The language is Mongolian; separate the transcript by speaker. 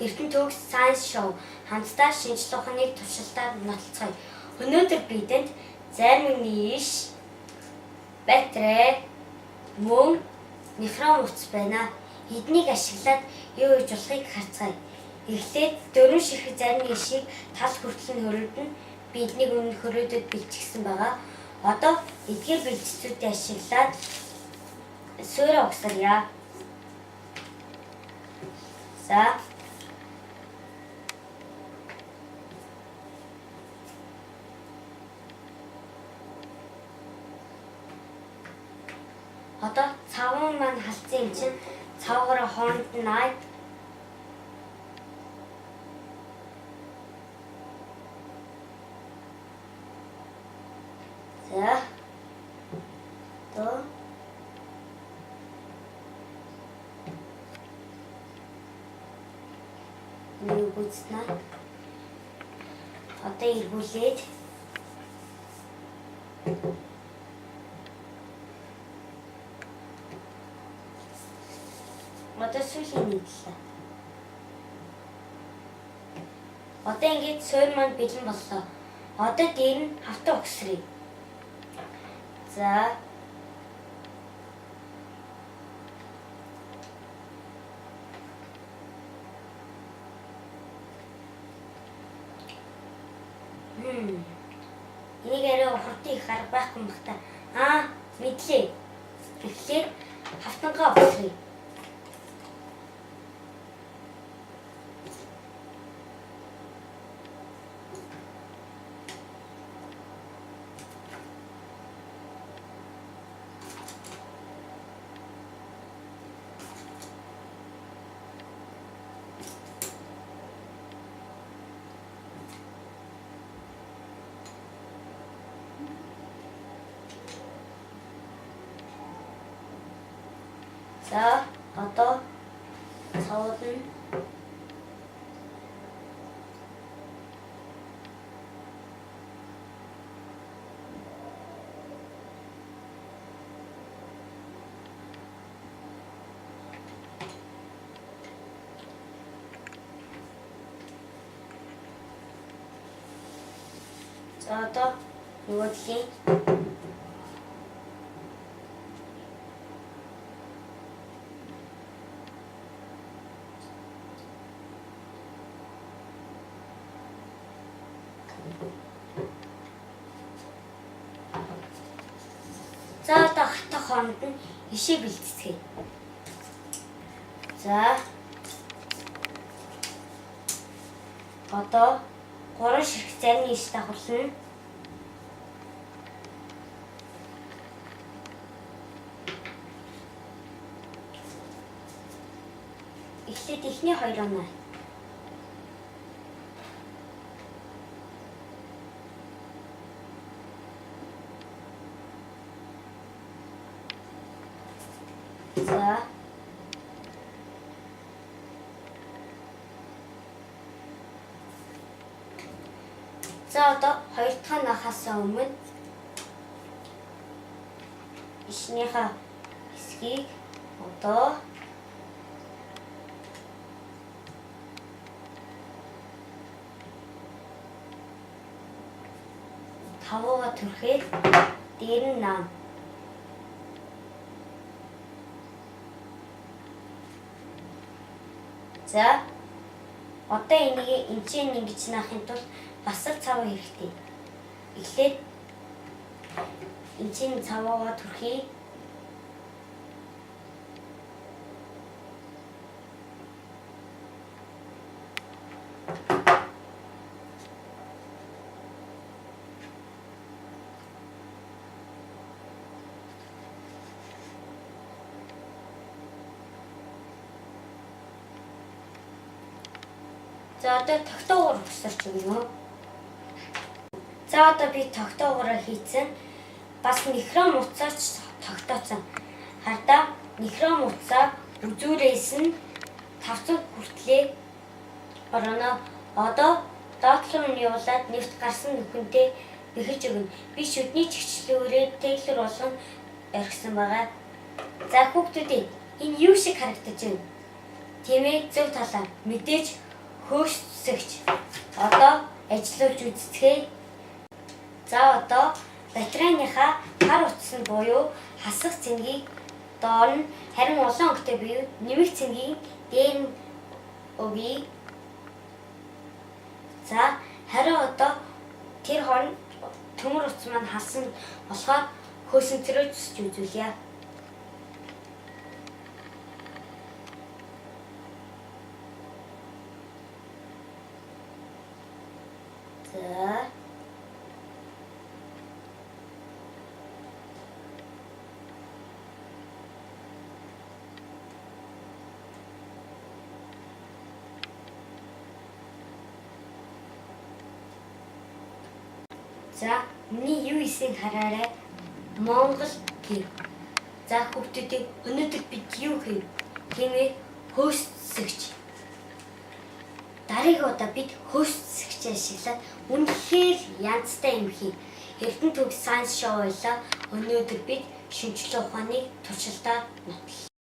Speaker 1: Эрдэнэ төгс Science Show хамтдаа шинжлэх ухааныг туршилтаар нотолцгоё. Өнөөдөр бидэнд зарим иш, батарей, мөн нефрон утас байна. Эднийг ашиглаад юу хийж болохыг харцгаая. Эхлээд дөрвөн ширхэг зарим ишийг тал хүртэл нь хөрөөдөн бидний өмнө хөрөөдөд бэлтгэсэн байгаа. Одоо эдгээр бэлтцүүдийг ашиглаад суурь угсарья. За. Одоо цаван маань халдсан юм чинь цавгаараа хооронд нь наад. За. То. Нэг үзнэ. Одоо эргүүлээд одоо сүүлийн нийтлээ. Одоо ингэж суурь маань бэлэн боллоо. Одоо дээр нь хавтан угсрыг. За. Энийг арай хурдан их арга байхгүй юм байна. Мэдлээ. Тэгэхээр хавтангаа угсрыг. За, одоо цавуулна. За, одоо нөгөөдлийн за одоо хатах хооронд нь ишээ бэлтцгээе. За. Одоо 3 ширхэг зарим иш давхарлана. Эхлээд эхний хоёр оноо. За. За одоо хоёр дахь нахаас өмнө ишнийхээ хэсгийг одоо тавууга түрхээд дээр нь наам. За. Одоо энийг энэчийн ингэж наахын тулд бас л цав хэрэгтэй. Эхлээд энэчийн цаваагаа түрхий. За одоо тогтоогоор угсарч өгнө. За одоо би тогтоогоороо хийцэн бас нефрон утсаач тогтооцсон. Хардаа нефрон утсаа үзүүрээс нь 500 хүртлээр ороно. Одоо доотлон нь явуулаад нефт гарсан нөхөнтэй бэхэж өгнө. Би шүдний чигчлүүрээ тэглэр болгон орхисон байгаа. За хүүхдүүдээ энэ юу шиг харагдаж байна? Тийм ээ, зөв талаа. Мэдээж хөөцсөгч. Одоо ажиллуулж үздэхээ. За одоо батарейныхаа хар утас нь буюу хасах цэнгийг доор нь харин улаан өнгөтэй буюу нэмэх цэнгийг дээр нь өгье. За харин одоо тэр хооронд төмөр утас маань халсан болохоор хөөсөнцрөө зүсч үзүүлье. За миний юу хийсийг хараарай. Монгол гэв. За хүүхдүүдээ өнөөдөр бид юу хийв? Хэмээ хөөцсөгч. Дараагийн удаа бид хөөцсөгч ашиглаад үнэхээр янзтай юм хий. Эрдэнэ төгс сайенс шоу хоёлаа өнөөдөр бид шинжлэх ухааны туршилтаар нотлоо.